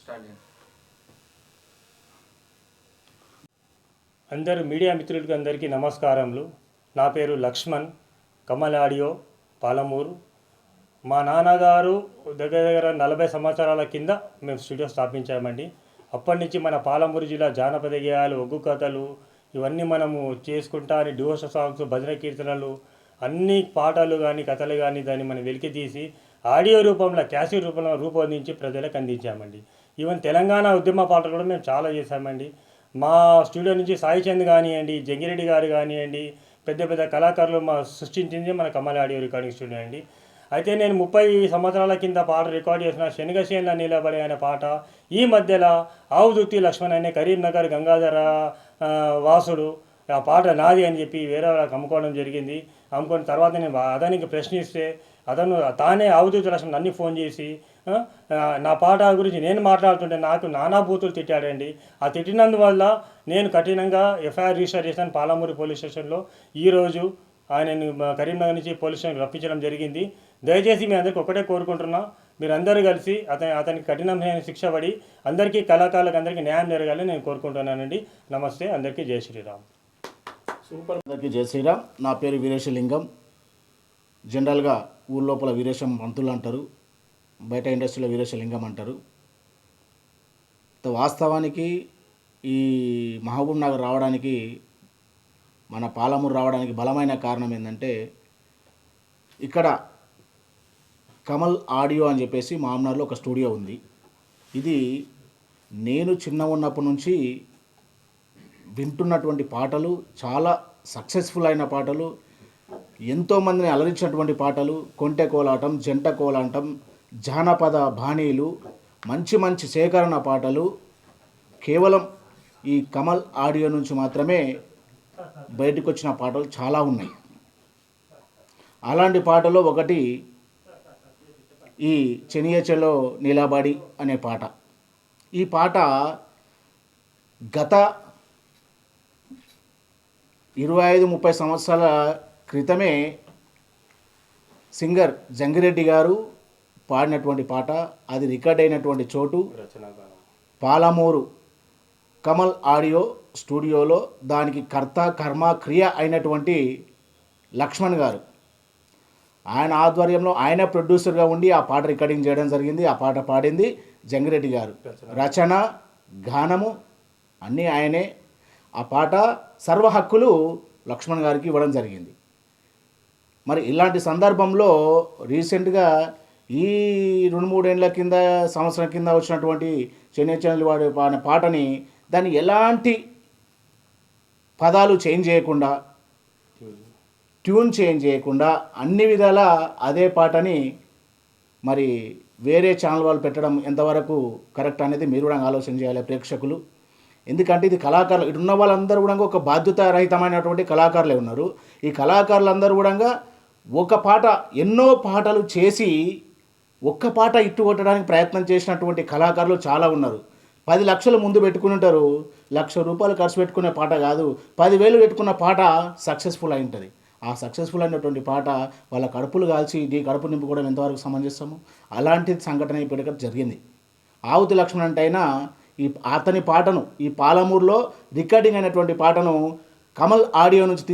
Start చేయండి. అందరు media మిత్రులకి అందరికీ నమస్కారములు. నా పేరు లక్ష్మణ్, కమల్ ఆడియో, పాలమూరు. మా నాన్నగారు దగ్గర 40 సంవత్సరాల కింద మేము స్టూడియో స్థాపించామండి. అప్పటి నుంచి మన పాలమూరు జిల్లా జానపద గేయాలు, ఒగ్గు కథలు ఇవన్నీ మనము చేసుకుంటా అని డివోషన్ సాంగ్స్, భజన కీర్తనలు, అన్ని పాటలు కానీ కథలు కానీ దాన్ని మనం వెలికి తీసి ఆడియో రూపంలో, క్యాసెట్ రూపంలో రూపొందించి ప్రజలకు అందించామండి. ఈవెన్ తెలంగాణ ఉద్యమ పాటలు కూడా మేము చాలా చేశామండి. మా స్టూడియో నుంచి సాయి చంద్ కానివ్వండి, జంగిరెడ్డి గారు కానివ్వండి, పెద్ద పెద్ద కళాకారులు మా సృష్టించింది మన కమల్ ఆడియో రికార్డింగ్ స్టూడియో అండి. అయితే నేను 30 సంవత్సరాల కింద పాట రికార్డ్ చేసిన శనగశేన్ల నిలబడి అనే పాట ఈ మధ్యలో ఆవుదుత్తి లక్ష్మణ్ అనే కరీంనగర్ గంగాధర వాసుడు ఆ పాట నాది అని చెప్పి వేరే వాళ్ళకి అమ్ముకోవడం జరిగింది. అమ్ముకున్న తర్వాత నేను అతనికి ప్రశ్నిస్తే అతను తానే ఆవుదుత్తి లక్ష్మణ్ అన్ని ఫోన్ చేసి నా పాట గురించి నేను మాట్లాడుతుంటే నాకు నానా బూతులు తిట్టాడండి. ఆ తిట్టినందువల్ల నేను కఠినంగా ఎఫ్ఐఆర్ రిజిస్టర్ చేశాను పాలమూరు పోలీస్ స్టేషన్లో. ఈరోజు ఆయనను కరీంనగర్ నుంచి పోలీస్ స్టేషన్కి రప్పించడం జరిగింది. దయచేసి మీ అందరికీ ఒకటే కోరుకుంటున్నా, మీరందరూ కలిసి అతనికి కఠినమైన శిక్ష పడి అందరికీ కళాకారులకు అందరికీ న్యాయం జరగాలని నేను కోరుకుంటున్నానండి. నమస్తే, అందరికీ జై శ్రీరామ్. సూపర్. అందరికీ జై శ్రీరామ్. నా పేరు వీరేశలింగం. జనరల్గా ఊళ్ళోపల లోపల వీరేశం పంతులు అంటారు, బయట ఇండస్ట్రీలో వీరేశలింగం అంటారు. వాస్తవానికి ఈ మహబూబ్ నగర్ రావడానికి, మన పాలమూరు రావడానికి బలమైన కారణం ఏంటంటే, ఇక్కడ కమల్ ఆడియో అని చెప్పేసి మామ్నార్లో ఒక స్టూడియో ఉంది. ఇది నేను చిన్న ఉన్నప్పటి నుంచి వింటున్నటువంటి పాటలు, చాలా సక్సెస్ఫుల్ అయిన పాటలు, ఎంతోమందిని అలరించినటువంటి పాటలు, కొంటె కోలాటం, జంట కోలాటం, జానపద బాణీలు, మంచి మంచి సేకరణ పాటలు కేవలం ఈ కమల్ ఆడియో నుంచి మాత్రమే బయటకు వచ్చిన పాటలు చాలా ఉన్నాయి. అలాంటి పాటలో ఒకటి ఈ చెనియచెలో నిలబడి అనే పాట. ఈ పాట గత 25-30 సంవత్సరాల క్రితమే సింగర్ జంగిరెడ్డి గారు పాడినటువంటి పాట. అది రికార్డ్ అయినటువంటి చోటు పాలమూరు కమల్ ఆడియో స్టూడియోలో. దానికి కర్త కర్మ క్రియ అయినటువంటి లక్ష్మణ్ గారు, ఆయన ఆధ్వర్యంలో ఆయన ప్రొడ్యూసర్గా ఉండి ఆ పాట రికార్డింగ్ చేయడం జరిగింది. ఆ పాట పాడింది జంగిరెడ్డి గారు. రచన, గానము అన్నీ ఆయనే. ఆ పాట సర్వ హక్కులు లక్ష్మణ్ గారికి ఇవ్వడం జరిగింది. మరి ఇలాంటి సందర్భంలో రీసెంట్గా ఈ 2-3 ఏళ్ళ కింద, సంవత్సరం కింద వచ్చినటువంటి చెన్నై వాడి అనే పాటని దాన్ని ఎలాంటి పదాలు చేంజ్ చేయకుండా, ట్యూన్ చేంజ్ చేయకుండా అన్ని విధాల అదే పాటని మరి వేరే ఛానల్ వాళ్ళు పెట్టడం ఎంతవరకు కరెక్ట్ అనేది మీరు కూడా ఆలోచన చేయాలి ప్రేక్షకులు. ఎందుకంటే ఇది కళాకారులు, ఇటు ఉన్న వాళ్ళందరూ కూడా ఒక బాధ్యతారహితమైనటువంటి కళాకారులే ఉన్నారు. ఈ కళాకారులందరూ కూడా ఒక పాట, ఎన్నో పాటలు చేసి ఒక్క పాట ఇట్టు కొట్టడానికి ప్రయత్నం చేసినటువంటి కళాకారులు చాలా ఉన్నారు. 10 లక్షలు ముందు పెట్టుకుని ఉంటారు, ₹1,00,000 ఖర్చు పెట్టుకునే పాట కాదు, 10,000 పెట్టుకున్న పాట సక్సెస్ఫుల్ అయి ఉంటుంది. ఆ సక్సెస్ఫుల్ అయినటువంటి పాట వాళ్ళ కడుపులు కాల్చి కడుపు నింపుకోవడం ఎంతవరకు సమంజసము? అలాంటి సంఘటన ఇప్పటికీ జరిగింది. ఆవుతి లక్ష్మణ్ అంటే అయినా అతని పాటను, ఈ పాలమూరులో రికార్డింగ్ అయినటువంటి పాటను, కమల్ ఆడియో నుంచి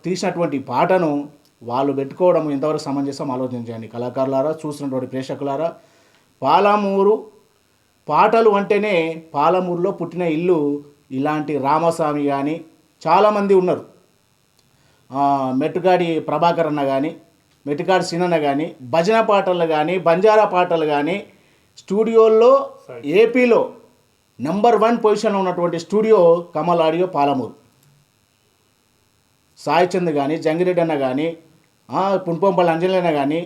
తీసినటువంటి పాటను వాళ్ళు పెట్టుకోవడం ఎంతవరకు సమంజసం ఆలోచించండి కళాకారులారా, చూసినటువంటి ప్రేక్షకులారా. పాలమూరు పాటలు అంటేనే పాలమూరులో పుట్టిన ఇల్లు ఇలాంటి రామస్వామి కానీ చాలామంది ఉన్నారు. మెట్టుగాడి ప్రభాకర్ అన్న కానీ, మెట్టుగాడి సీనన్న కానీ, భజన పాటలు కానీ, బంజారా పాటలు కానీ స్టూడియోల్లో ఏపీలో నెంబర్ 1 పొజిషన్లో ఉన్నటువంటి స్టూడియో కమల్ ఆడియో పాలమూరు. సాయి చంద్ కానీ, జంగిరెడ్డి అన్న కానీ, పుంపంపల్లి అంజలన్న కానీ,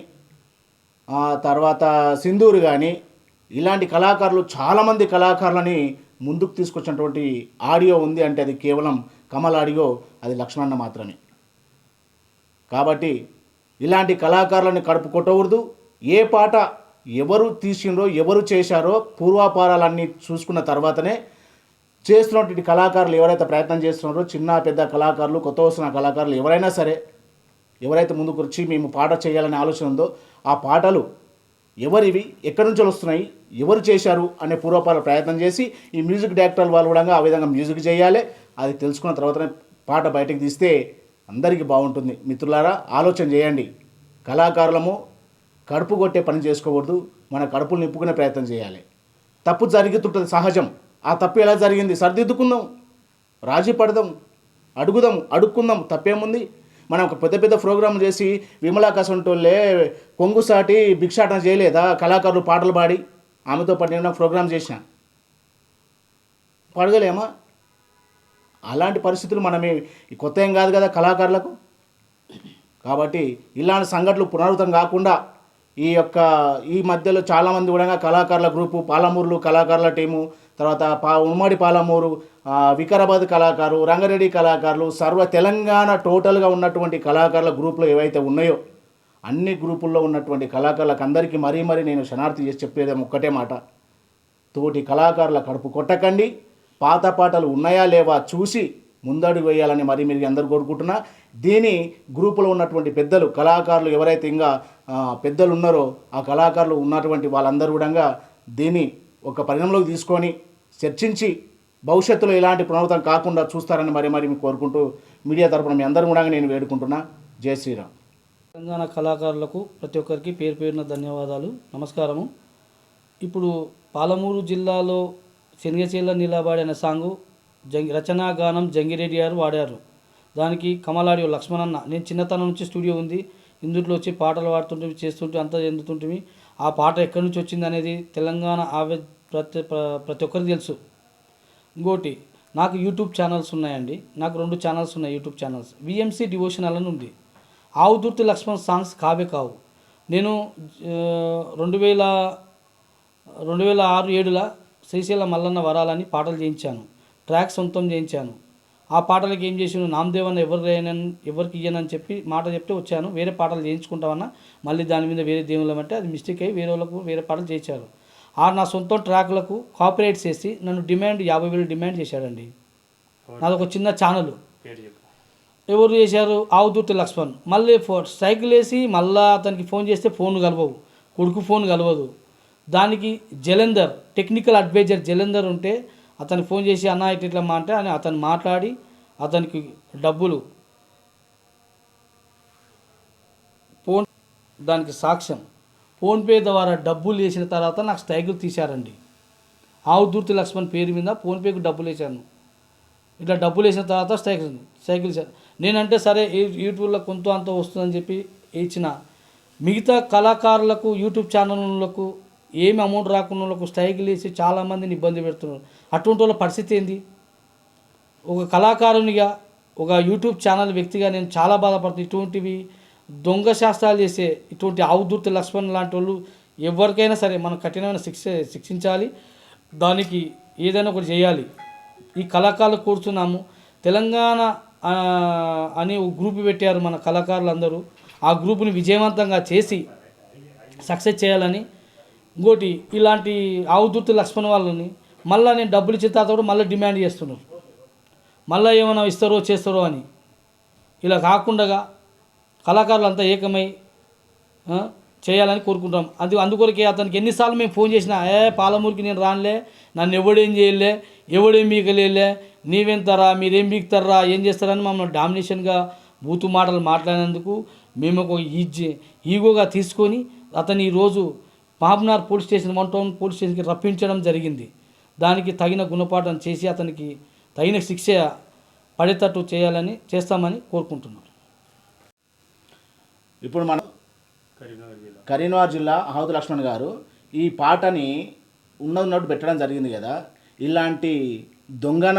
తర్వాత సింధూరు కానీ, ఇలాంటి కళాకారులు చాలామంది కళాకారులని ముందుకు తీసుకొచ్చినటువంటి ఆడియో ఉంది అంటే అది కేవలం కమల్ ఆడియో, అది లక్ష్మణ మాత్రమే. కాబట్టి ఇలాంటి కళాకారులని కడుపు కొట్టకూడదు. ఏ పాట ఎవరు తీసిండ్రో, ఎవరు చేశారో పూర్వాపారాలన్నీ చూసుకున్న తర్వాతనే చేస్తున్నటువంటి కళాకారులు ఎవరైతే ప్రయత్నం చేస్తున్నారో, చిన్న పెద్ద కళాకారులు, కొత్త వస్తున్న కళాకారులు ఎవరైనా సరే, ఎవరైతే ముందుకు వచ్చి మేము పాట చేయాలనే ఆలోచన ఉందో ఆ పాటలు ఎవరివి ఎక్కడి నుంచి వస్తున్నాయి ఎవరు చేశారు అనే పూర్వపాల ప్రయత్నం చేసి ఈ మ్యూజిక్ డైరెక్టర్ వాళ్ళు కూడా ఆ విధంగా మ్యూజిక్ చేయాలి. అది తెలుసుకున్న తర్వాతనే పాట బయటకు తీస్తే అందరికీ బాగుంటుంది. మిత్రులారా ఆలోచన చేయండి. కళాకారులము కడుపు కొట్టే పని చేసుకోకూడదు, మన కడుపులు నింపుకునే ప్రయత్నం చేయాలి. తప్పు జరుగుతుంటుంది సహజం. ఆ తప్పు ఎలా జరిగింది సరిదిద్దుకుందాం, రాజీ పడదాం, అడుక్కుందాం, తప్పేముంది. మనం ఒక పెద్ద పెద్ద ప్రోగ్రాం చేసి విమలాకసంటోళ్ళే కొంగుసాటి భిక్షాటన చేయలేదా? కళాకారులు పాటలు పాడి ఆమెతో పాటు నేను ప్రోగ్రాం చేసిన పడగలేమా? అలాంటి పరిస్థితులు మనమే కొత్త ఏం కాదు కదా కళాకారులకు. కాబట్టి ఇలాంటి సంఘటనలు పునరావృతం కాకుండా ఈ మధ్యలో చాలామంది కూడా కళాకారుల గ్రూపు, పాలమూరులో కళాకారుల టీము, తర్వాత ఉమ్మడి పాలమూరు, వికారాబాద్ కళాకారు, రంగారెడ్డి కళాకారులు, సర్వ తెలంగాణ టోటల్గా ఉన్నటువంటి కళాకారుల గ్రూపులు ఏవైతే ఉన్నాయో అన్ని గ్రూపుల్లో ఉన్నటువంటి కళాకారులకు అందరికీ మరీ నేను శనార్థి చేసి చెప్పేది ఒక్కటే మాట. తోటి కళాకారుల కడుపు కొట్టకండి. పాత పాటలు ఉన్నాయా లేవా చూసి ముందడుగు వేయాలని మీరు అందరూ కోరుకుంటున్నా. దీని గ్రూపులో ఉన్నటువంటి పెద్దలు, కళాకారులు ఎవరైతే ఇంకా పెద్దలు ఉన్నారో ఆ కళాకారులు ఉన్నటువంటి వాళ్ళందరూ కూడా దీన్ని ఒక పరిణామంలోకి తీసుకొని చర్చించి భవిష్యత్తులో ఇలాంటి పునరావృతం కాకుండా చూస్తారని మీకు కోరుకుంటూ మీడియా తరపున మీ అందరూ కూడా నేను వేడుకుంటున్నా. జై శ్రీరామ్. తెలంగాణ కళాకారులకు ప్రతి ఒక్కరికి పేరున ధన్యవాదాలు, నమస్కారము. ఇప్పుడు పాలమూరు జిల్లాలో శనగచేల నిలబడి అనే సాంగు రచనా గానం జంగిరెడ్డి గారు వాడారు. దానికి కమలాడియో లక్ష్మణన్న. నేను చిన్నతనం నుంచి స్టూడియో ఉంది, ఇందులో వచ్చి పాటలు పాడుతుంటే చేస్తుంటే అంతా చెందుతుంటే ఆ పాట ఎక్కడి నుంచి వచ్చింది అనేది తెలంగాణ ప్రతి ఒక్కరికి తెలుసు. ఇంకోటి, నాకు యూట్యూబ్ ఛానల్స్ ఉన్నాయండి. నాకు 2 ఛానల్స్ ఉన్నాయి, యూట్యూబ్ ఛానల్స్. విఎంసి డివోషనల్ అని ఉంది. ఆవుదుర్తి లక్ష్మణ్ సాంగ్స్ కావే కావు. నేను 2006-07 శ్రీశైలం మల్లన్న వరాలని పాటలు చేయించాను, ట్రాక్ సొంతం చేయించాను. ఆ పాటలకి ఏం చేసాను, నామదేవన్న ఎవరికి ఇయ్యనని చెప్పి మాట చెప్తే వచ్చాను. వేరే పాటలు చేయించుకుంటామన్నా మళ్ళీ దాని మీద వేరే దేవుళ్ళమంటే అది మిస్టేక్ అయ్యి వేరే వాళ్ళకు వేరే పాటలు చేయించారు. నా సొంతం ట్రాక్లకు కాపీరైట్స్ చేసి నన్ను 50,000 డిమాండ్ చేశాడండి. నాది ఒక చిన్న ఛానల్. ఎవరు చేశారు? ఆవుదుర్తి లక్ష్మణ్. మళ్ళీ సైకిల్ వేసి మళ్ళీ అతనికి ఫోన్ చేస్తే ఫోన్ కలవవు, కొడుకు ఫోన్ కలవదు. దానికి జలంధర్, టెక్నికల్ అడ్వైజర్ జలంధర్ ఉంటే అతనికి ఫోన్ చేసి అన్న ఇట్లా అంటే అని అతను మాట్లాడి అతనికి డబ్బులు దానికి సాక్ష్యం ఫోన్పే ద్వారా డబ్బులు వేసిన తర్వాత నాకు సైకిల్ తీశారండి. ఆవుదుర్తి లక్ష్మణ్ పేరు మీద ఫోన్పేకి డబ్బులు వేసాను. ఇట్లా డబ్బులు వేసిన తర్వాత సైకిల్ నేనంటే సరే యూట్యూబ్లో కొంత అంత వస్తుందని చెప్పి ఇచ్చిన. మిగతా కళాకారులకు యూట్యూబ్ ఛానళ్ళకు ఏమి అమౌంట్ రాకుండా వాళ్ళకు సైకిల్ వేసి చాలామందిని ఇబ్బంది పెడుతున్నారు. అటువంటి వాళ్ళ పరిస్థితి ఏంది? ఒక కళాకారునిగా, ఒక యూట్యూబ్ ఛానల్ వ్యక్తిగా నేను చాలా బాధపడుతున్నాను. ఇటువంటివి దొంగ శాస్త్రాలు చేసే ఇటువంటి ఆవుదుర్తి లక్ష్మణ్ లాంటి వాళ్ళు ఎవరికైనా సరే మనం కఠినమైన శిక్షించాలి. దానికి ఏదైనా ఒకటి చేయాలి. ఈ కళాకారులు కూర్చున్నాము. తెలంగాణ అని ఒక గ్రూప్ పెట్టారు మన కళాకారులందరూ. ఆ గ్రూపుని విజయవంతంగా చేసి సక్సెస్ చేయాలని. ఇంకోటి, ఇలాంటి ఆవుదుర్తి లక్ష్మణ్ వాళ్ళని మళ్ళీ నేను డబ్బులు ఇచ్చిన తర్వాత కూడా మళ్ళీ డిమాండ్ చేస్తున్నారు. మళ్ళీ ఏమైనా ఇస్తారో చేస్తారో అని. ఇలా కాకుండా కళాకారులు అంతా ఏకమై చేయాలని కోరుకుంటాం. అందుకొరకే అతనికి ఎన్నిసార్లు మేము ఫోన్ చేసినా పాలమూరుకి నేను రానులే, నన్ను ఎవడేం చేయలే, ఎవడేం బీకలేలే, నీవెంతరా, మీరేం బీకుతారా, ఏం చేస్తారని మమ్మల్ని డామినేషన్గా బూతు మాటలు మాట్లాడినందుకు మేము ఒక ఈగోగా తీసుకొని అతని ఈరోజు పాపనార్ పోలీస్ స్టేషన్, 1 టౌన్ పోలీస్ స్టేషన్కి రప్పించడం జరిగింది. దానికి తగిన గుణపాఠం చేసి అతనికి తగిన శిక్ష పడేటట్టు చేస్తామని కోరుకుంటున్నాం. ఇప్పుడు మనం కరీంనగర్ జిల్లా ఆవుదుర్తి లక్ష్మణ్ గారు ఈ పాటని ఉన్నట్టు పెట్టడం జరిగింది కదా. ఇలాంటి దొంగన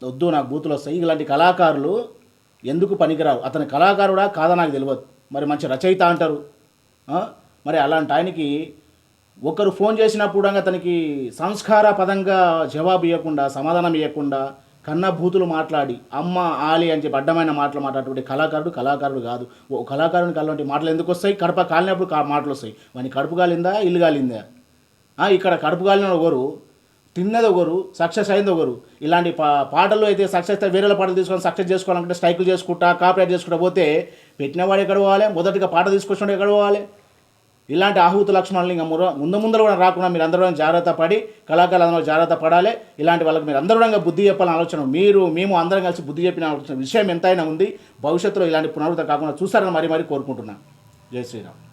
వద్దు, నాకు బూతులు వస్తాయి. ఇలాంటి కళాకారులు ఎందుకు పనికిరారు? అతని కళాకారుడా కాదా నాకు తెలియదు. మరి మంచి రచయిత అంటారు. మరి అలాంటి ఆయనకి ఒకరు ఫోన్ చేసినప్పుడు అతనికి సంస్కార పదంగా జవాబు ఇవ్వకుండా, సమాధానం ఇవ్వకుండా, కన్న బూతులు మాట్లాడి అమ్మ ఆలి అని చెప్పి అడ్డమైన మాటలు మాట్లాడేటువంటి కళాకారుడు కాదు. ఓ కళాకారునికి అలాంటి మాటలు ఎందుకు వస్తాయి? కడప కాలినప్పుడు మాటలు వస్తాయి. వాని కడుపు కాలిందా, ఇల్లు కాలిందా? ఇక్కడ కడుపు కాలిన ఒకరు, తిన్నది ఒకరు, సక్సెస్ అయింది ఒకరు. ఇలాంటి పాటలు అయితే సక్సెస్ అయితే వేరే పాటలు తీసుకొని సక్సెస్ చేసుకోవాలంటే స్ట్రైకులు చేసుకుంటా, కాపీరైట్ చేసుకుంటా పోతే పెట్టినవాడు ఎక్కడ పోవాలి? మొదటిగా పాట తీసుకొచ్చినవాడు ఎక్కడ పోవాలి? ఇలాంటి ఆహుతి లక్ష్మణులు ఇంకా ముందు కూడా రాకుండా మీరు అందరూ జాగ్రత్త పడి కళాకారులందరూ జాగ్రత్త పడాలి. ఇలాంటి వాళ్ళకి మీరు అందరూ కూడా బుద్ధి చెప్పాలని ఆలోచన మేము అందరం కలిసి బుద్ధి చెప్పిన ఆలోచన విషయం ఎంతైనా ఉంది. భవిష్యత్తులో ఇలాంటి పునరావృతం కాకుండా చూస్తారని మరీ కోరుకుంటున్నాను. జై శ్రీరామ్.